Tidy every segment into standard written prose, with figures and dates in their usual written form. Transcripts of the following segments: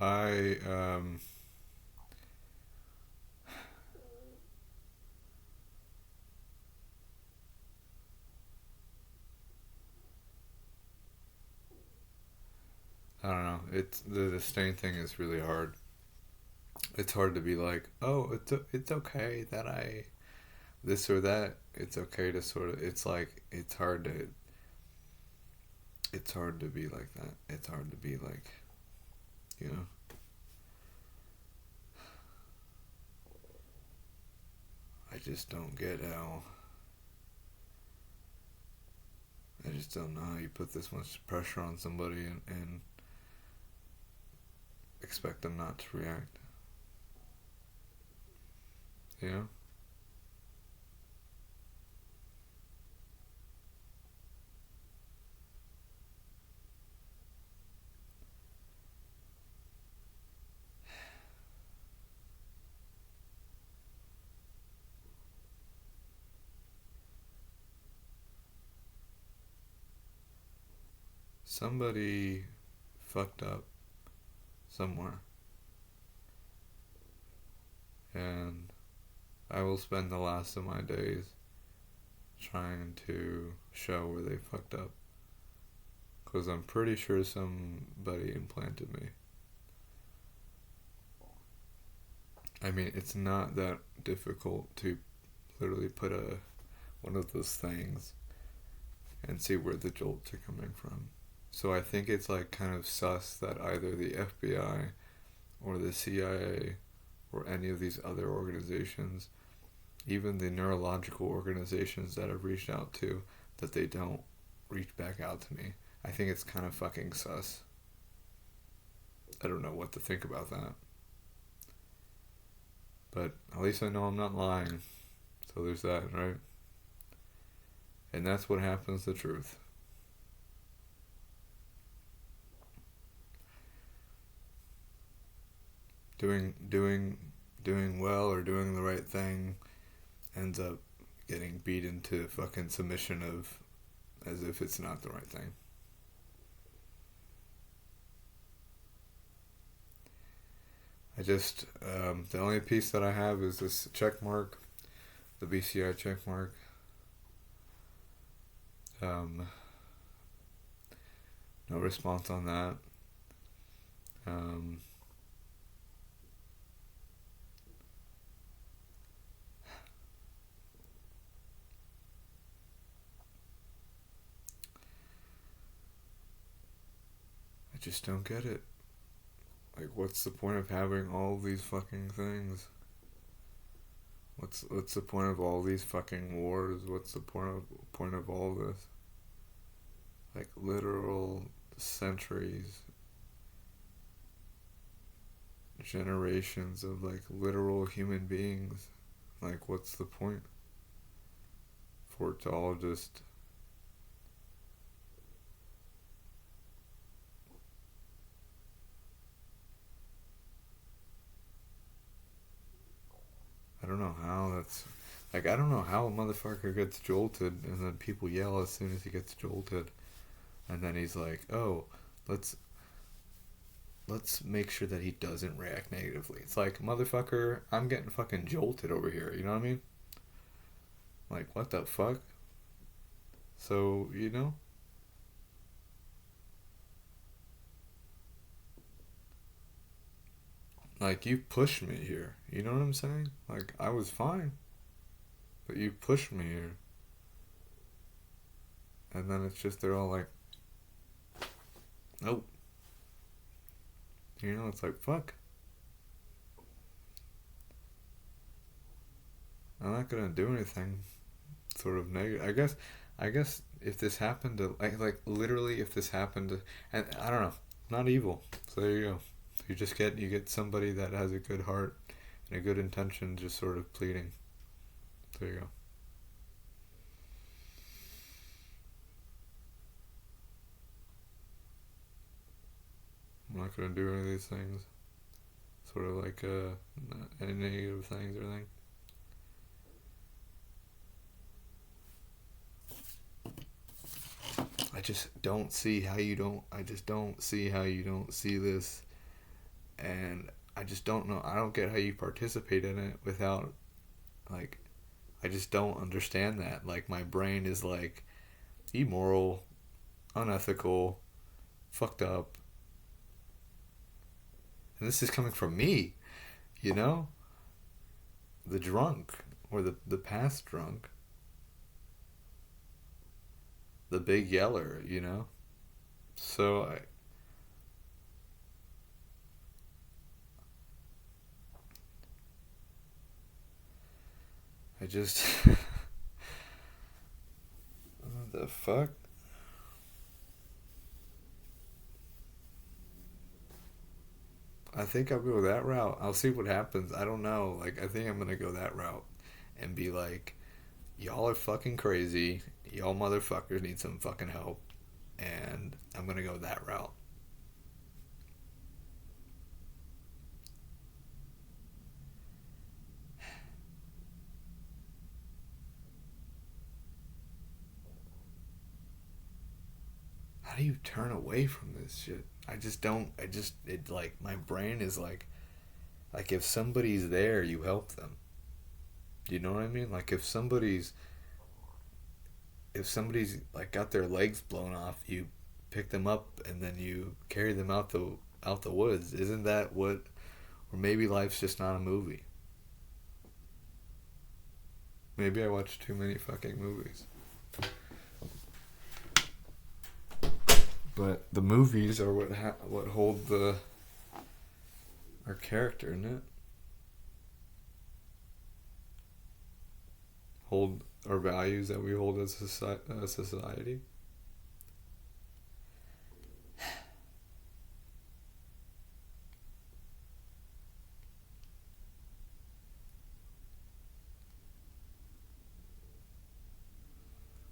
I I don't know. It's the staying thing is really hard. It's hard to be like, oh, it's okay that I this or that. It's okay to sort of. It's like it's hard to be like that. It's hard to be like, you know. I just don't get how. I just don't know how you put this much pressure on somebody and expect them not to react. You know. Somebody fucked up somewhere, and I will spend the last of my days trying to show where they fucked up. Because I'm pretty sure somebody implanted me. I mean, it's not that difficult to literally put one of those things and see where the jolts are coming from. So I think it's like kind of sus that either the FBI or the CIA or any of these other organizations, even the neurological organizations that I've reached out to, that they don't reach back out to me. I think it's kind of fucking sus. I don't know what to think about that. But at least I know I'm not lying. So there's that, right? And that's what happens to truth. Doing well or doing the right thing ends up getting beat into fucking submission of as if it's not the right thing. I just the only piece that I have is this check mark, the BCI check mark. Um, no response on that. Um, I just don't get it. Like, what's the point of having all these fucking things? What's the point of all these fucking wars? What's the point of all this? Like literal centuries, generations of like literal human beings. Like, what's the point for it to all just? I don't know how that's. Like, I don't know how a motherfucker gets jolted and then people yell as soon as he gets jolted. And then he's like, oh, let's let's make sure that he doesn't react negatively. It's like, motherfucker, I'm getting fucking jolted over here. You know what I mean? Like, what the fuck? So, like, you pushed me here. You know what I'm saying? Like, I was fine, but you pushed me here. And then it's just, they're all like, nope. It's like, fuck. I'm not gonna do anything sort of negative. I guess if this happened to, like literally, if this happened to, and I don't know, not evil. So there you go. You get somebody that has a good heart and a good intention, just sort of pleading. There you go. I'm not gonna do any of these things. Sort of like any negative things or anything. I just don't see how you don't. I just don't see how you don't see this and I just don't know. I don't get how you participate in it without, like, I just don't understand that. Like, my brain is like immoral, unethical, fucked up, and this is coming from me, you know, the drunk, or the past drunk, the big yeller, you know. So I just what the fuck. I think I'll go that route. I'll see what happens. I don't know. Like, I think I'm gonna go that route and be like, y'all are fucking crazy. Y'all motherfuckers need some fucking help. And I'm gonna go that route. How do you turn away from this shit? I just don't. It like, my brain is like if somebody's there, you help them. You know what I mean? Like, if somebody's like got their legs blown off, you pick them up and then you carry them out the woods. Isn't that what? Or maybe life's just not a movie. Maybe I watch too many fucking movies. But the movies are what hold our character, isn't it? Hold our values that we hold as a society.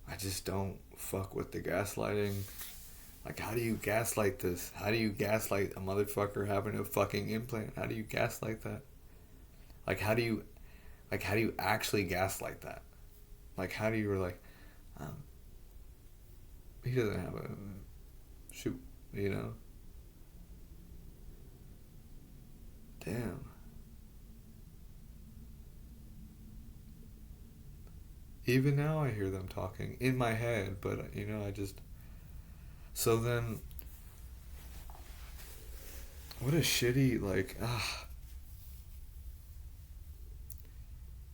I just don't fuck with the gaslighting. Like, how do you gaslight this? How do you gaslight a motherfucker having a fucking implant? How do you gaslight that? Like, how do you actually gaslight that? Like, how do you like, um, he doesn't have a shoot, you know? Damn. Even now I hear them talking in my head, but I just. So then, what a shitty, like,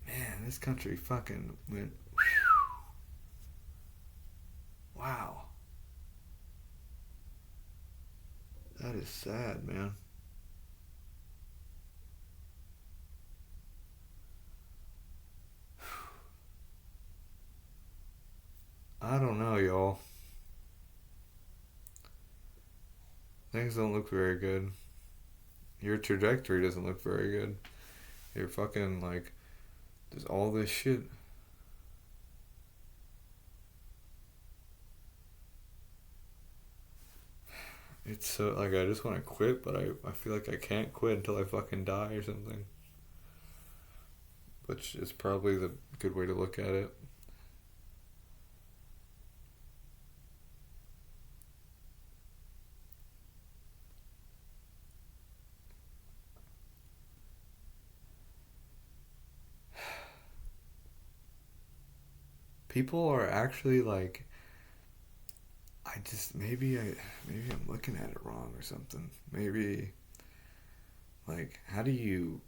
man, this country fucking went, wow. That is sad, man. I don't know, y'all. Things don't look very good. Your trajectory doesn't look very good. You're fucking, like, there's all this shit. It's so, like, I just want to quit, but I feel like I can't quit until I fucking die or something. Which is probably the good way to look at it. People are actually like, I just, maybe I'm looking at it wrong or something. Maybe, like, how do you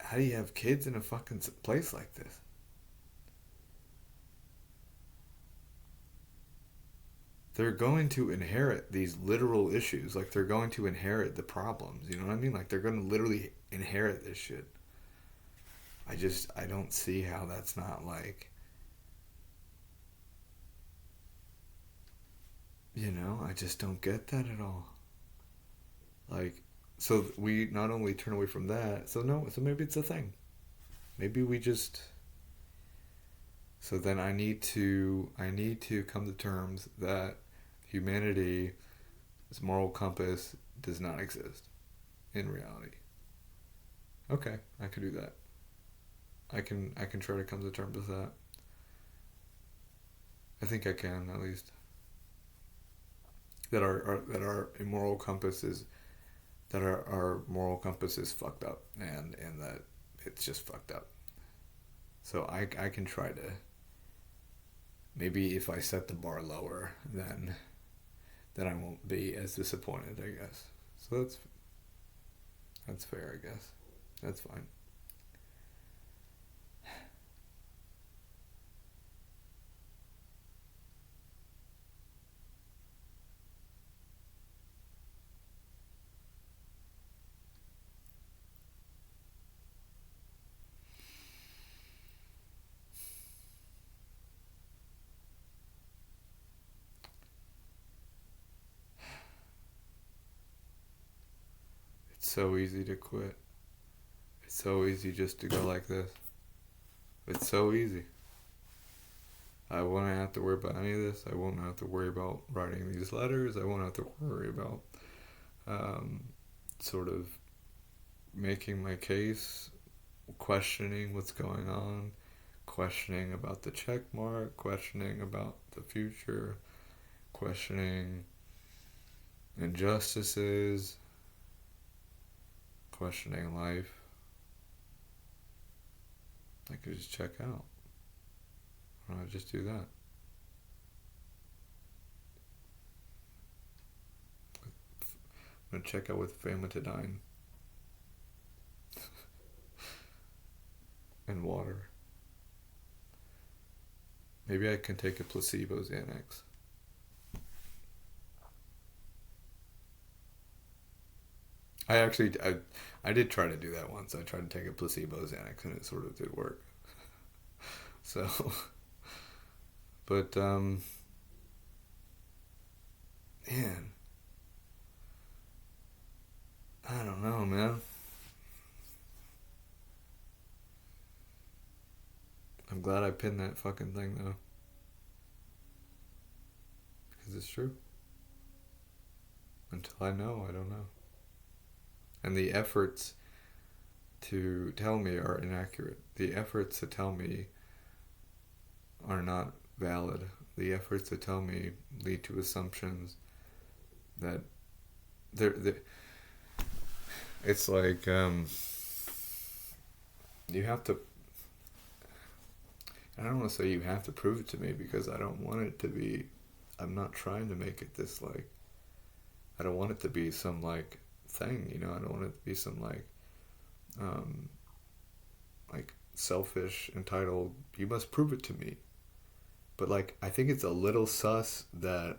have kids in a fucking place like this? They're going to inherit these literal issues. Like, they're going to inherit the problems. You know what I mean? Like, they're going to literally inherit this shit. I don't see how that's not like, I just don't get that at all. Like, so we not only turn away from that, so no, so maybe it's a thing. Maybe we just, so then I need to come to terms that humanity's moral compass does not exist in reality. Okay, I can do that. I can try to come to terms with that. I think I can, at least. That our immoral compass is that our moral compass is fucked up, and that it's just fucked up. So I can try to, maybe if I set the bar lower, then I won't be as disappointed, I guess. So that's fair, I guess. That's fine. It's so easy to quit. It's so easy just to go like this. It's so easy. I won't have to worry about any of this. I won't have to worry about writing these letters. I won't have to worry about um, sort of making my case, questioning what's going on, questioning about the check mark, questioning about the future, questioning injustices, questioning life. I could just check out. Why don't I just do that? I'm gonna check out with famotidine and water. Maybe I can take a placebo Xanax. I did try to do that once. I tried to take a placebo Xanax and it sort of did work. So, but man, I don't know, man. I'm glad I pinned that fucking thing though, because it's true. Until I know, I don't know. And the efforts to tell me are inaccurate. The efforts to tell me are not valid. The efforts to tell me lead to assumptions that they're it's like you have to. I don't want to say you have to prove it to me because I don't want it to be. I'm not trying to make it this like. I don't want it to be some like thing, you know. I don't want it to be some um, like selfish, entitled. You must prove it to me. But like, I think it's a little sus that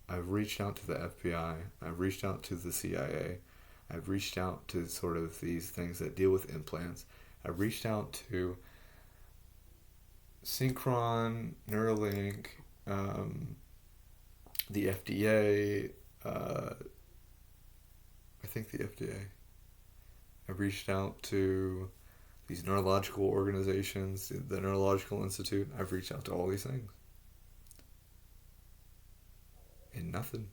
I've reached out to the FBI. I've reached out to the CIA. I've reached out to sort of these things that deal with implants. I've reached out to Synchron, Neuralink, the FDA. I think the FDA. I've reached out to these neurological organizations, the Neurological Institute. I've reached out to all these things. And nothing.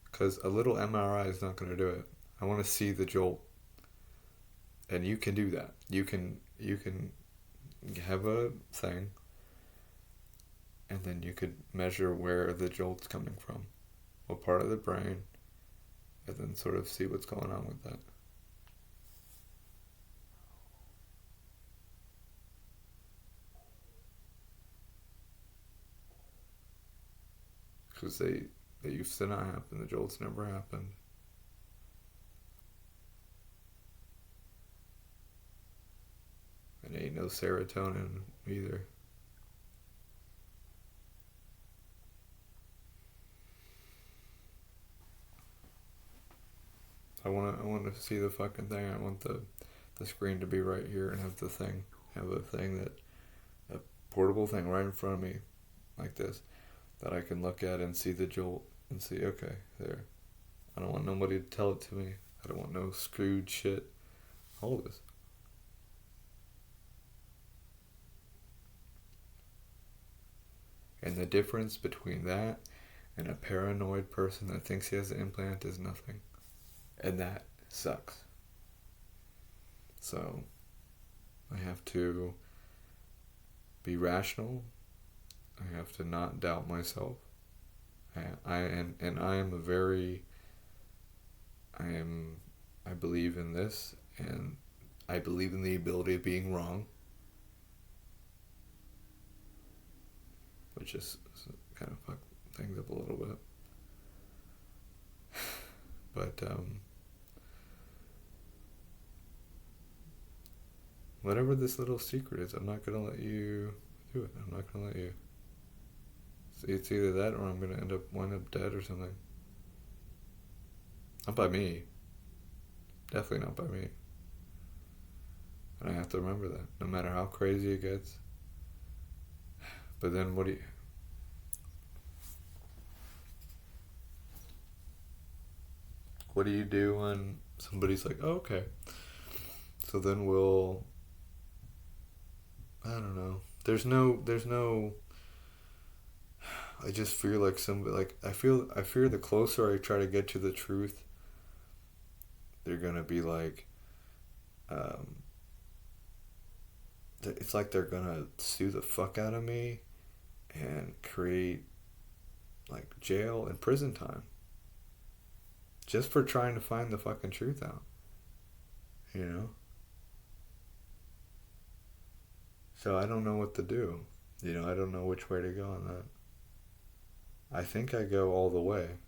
Because a little MRI is not going to do it. I want to see the jolt. And you can do that. You can have a thing, and then you could measure where the jolt's coming from, what part of the brain, and then sort of see what's going on with that. Because they used to not happen. The jolts never happened. And ain't no serotonin either. I want to see the fucking thing. I want the screen to be right here and have a thing that a portable thing right in front of me, like this, that I can look at and see the jolt and see. Okay, there. I don't want nobody to tell it to me. I don't want no screwed shit. All this. And the difference between that and a paranoid person that thinks he has an implant is nothing. And that sucks. So I have to be rational. I have to not doubt myself. And I am a very I am I believe in this, and I believe in the ability of being wrong, which is kind of fuck things up a little bit. But whatever this little secret is, I'm not gonna let you do it. I'm not gonna let you. It's either that or I'm gonna wind up dead or something. Not by me. Definitely not by me. And I have to remember that, no matter how crazy it gets. But then what do you do when somebody's like, oh, okay, so then I don't know. There's no. I just feel like I fear the closer I try to get to the truth, they're gonna be like, um, it's like they're gonna sue the fuck out of me and create like jail and prison time just for trying to find the fucking truth out, you know? So I don't know what to do. I don't know which way to go on that. I think I go all the way.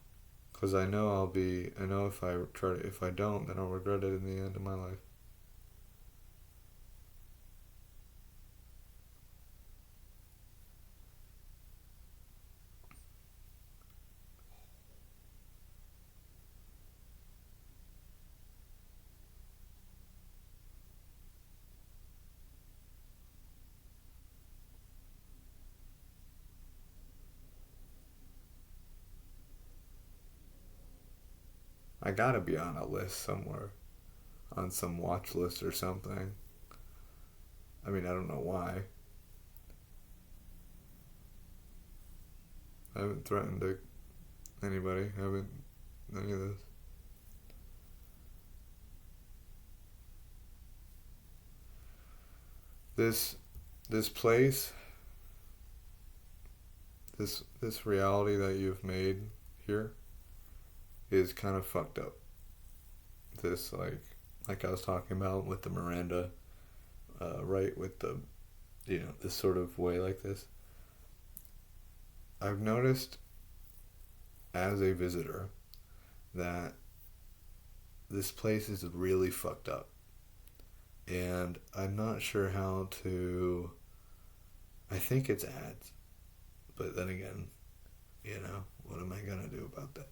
Because I know if I don't, then I'll regret it in the end of my life. I gotta be on a list somewhere, on some watch list or something. I mean, I don't know why. I haven't threatened anybody. I haven't any of this. This this place, this reality that you've made here is kind of fucked up. This like I was talking about with the Miranda, right? With the this sort of way like this. I've noticed as a visitor that this place is really fucked up, and I'm not sure how to. I think it's ads, but then again, what am I gonna do about that?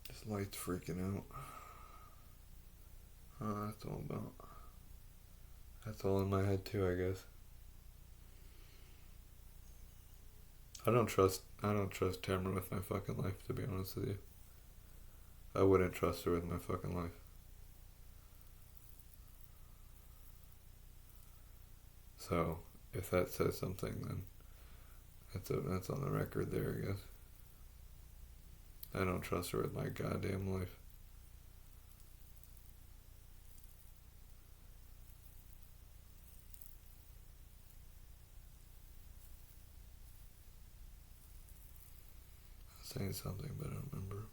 This light's freaking out. Oh, that's all about. That's all in my head too, I guess. I don't trust Tamara with my fucking life, to be honest with you. I wouldn't trust her with my fucking life. So, if that says something, then that's on the record there, I guess. I don't trust her with my goddamn life. I was saying something, but I don't remember.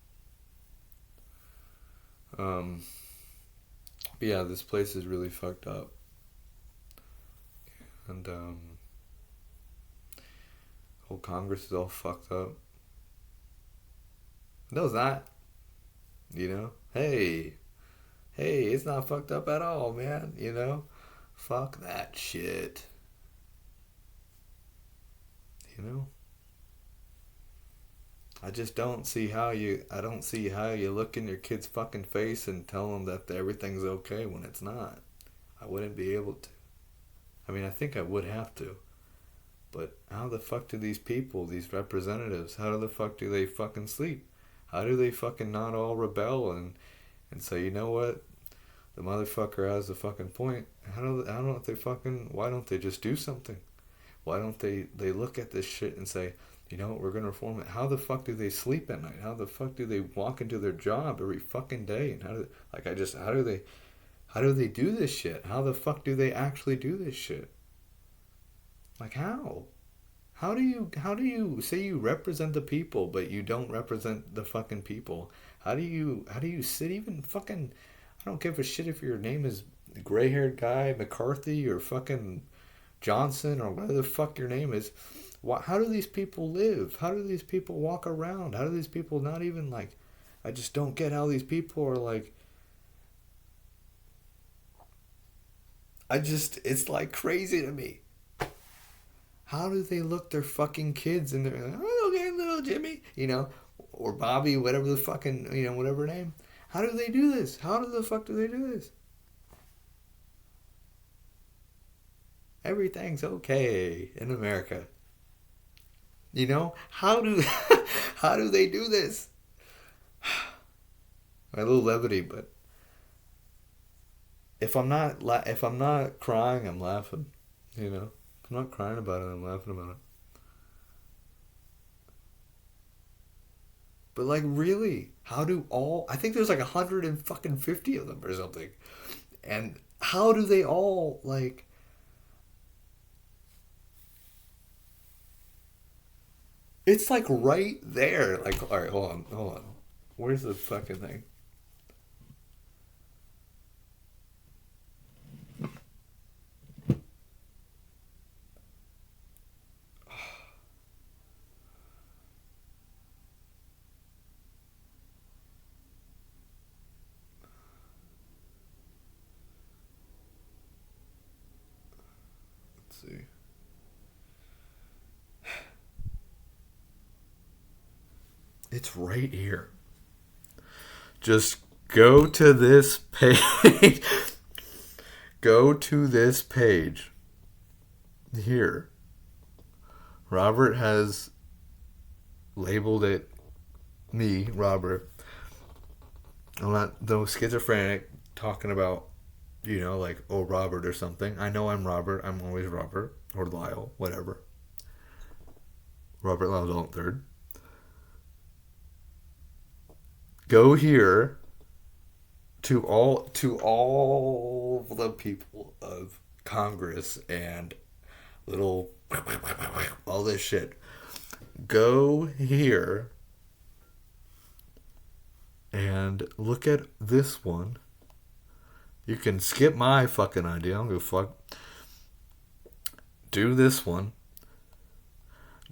But yeah, this place is really fucked up. And, whole Congress is all fucked up. No, it's not. Hey, it's not fucked up at all, man. Fuck that shit. You know? I just don't see how I don't see how you look in your kid's fucking face and tell them that everything's okay when it's not. I wouldn't be able to. I mean, I think I would have to. But how the fuck do these people, these representatives, how the fuck do they fucking sleep? How do they fucking not all rebel and say, you know what? The motherfucker has a fucking point. How don't they fucking, why don't they just do something? Why don't they look at this shit and say, We're gonna reform it. How the fuck do they sleep at night? How the fuck do they walk into their job every fucking day? And how do they do this shit? How the fuck do they actually do this shit? Like how? How do you say you represent the people but you don't represent the fucking people? How do you sit even fucking I don't give a shit if your name is gray haired guy McCarthy or fucking Johnson or whatever the fuck your name is. How do these people live? How do these people walk around? How do these people not even like I just don't get how these people are like it's like crazy to me. How do they look their fucking kids and they're like, oh, okay, little Jimmy, or Bobby, whatever the fucking, whatever name. How do they do this? How the fuck do they do this? Everything's okay in America. How do how do they do this? A little levity, but if I'm not crying, I'm laughing. If I'm not crying about it, I'm laughing about it. But like really, how do all? I think there's like 150 of them or something, and how do they all like? It's like right there. Like, all right, hold on. Where's the fucking thing? Let's see. It's right here. Just go to this page. Go to this page. Here. Robert has labeled it, me, Robert. I'm not the schizophrenic talking about, like, oh, Robert or something. I know I'm Robert. I'm always Robert. Or Lyle. Whatever. Robert Lyle Dalton third. Go here to all the people of Congress and little all this shit. Go here and look at this one. You can skip my fucking idea. I don't give a fuck. Do this one.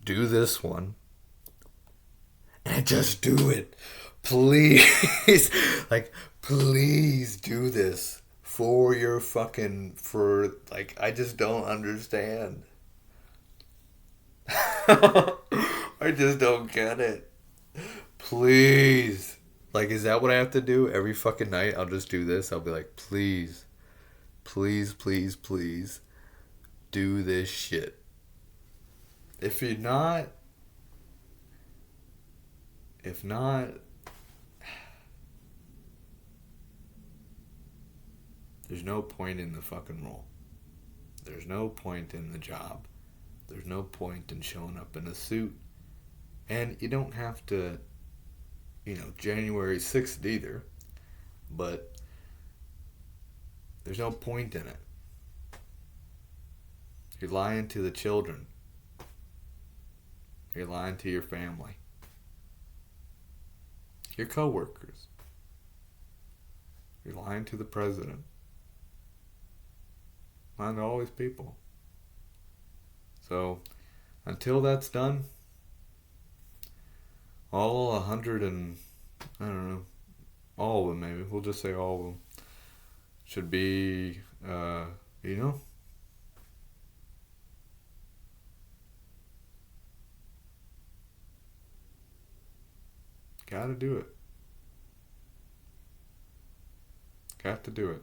Do this one. And just do it. Please. Like, please do this. I just don't understand. I just don't get it. Please. Like, is that what I have to do every fucking night? I'll just do this. I'll be like, please, please, please, please do this shit. If you're not, if not, there's no point in the fucking role. There's no point in the job. There's no point in showing up in a suit. And you don't have to, January 6th either. But there's no point in it. You're lying to the children. You're lying to your family. Your coworkers. You're lying to the president. Lying to all these people. So, until that's done, all 100 and, I don't know, all of them maybe, we'll just say all of them, should be, gotta do it. Got to do it.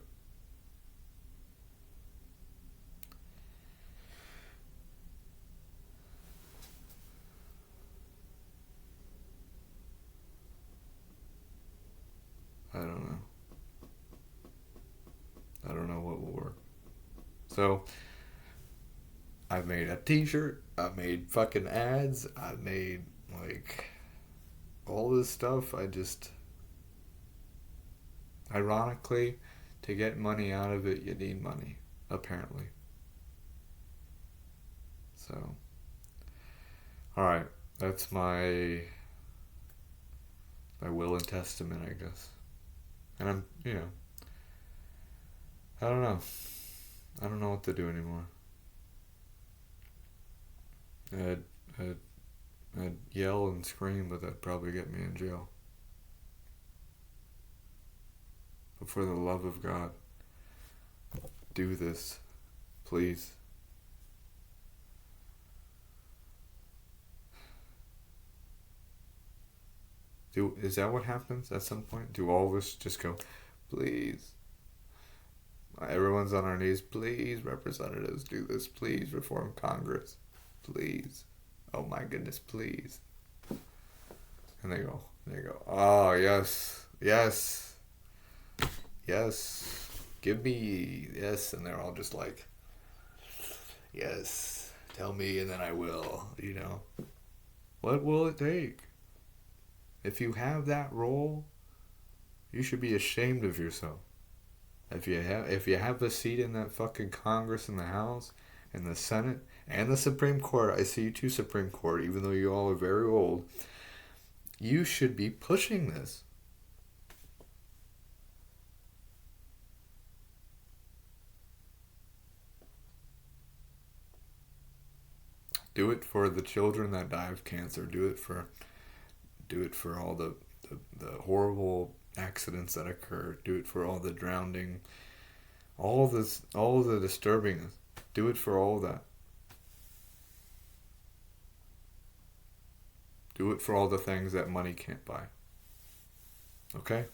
I don't know. I don't know what will work. So, I've made a t-shirt. I've made fucking ads. I've made, like, all this stuff. Ironically, to get money out of it, you need money, apparently. So, alright. That's my will and testament, I guess. And I don't know. I don't know what to do anymore. I'd, I'd, I'd yell and scream, but that'd probably get me in jail. But for the love of God, do this, please. Is that what happens at some point? Do all of us just go, please? Everyone's on our knees. Please, representatives, do this. Please, reform Congress. Please. Oh my goodness, please. And they go, oh, yes, yes, yes, give me, yes. And they're all just like, yes, tell me and then I will, What will it take? If you have that role, you should be ashamed of yourself. If you have a seat in that fucking Congress and the House and the Senate and the Supreme Court, I see you too, Supreme Court, even though you all are very old, you should be pushing this. Do it for the children that die of cancer. Do it for all the horrible accidents that occur. Do it for all the drowning, all of the disturbingness. Do it for all that. Do it for all the things that money can't buy. Okay?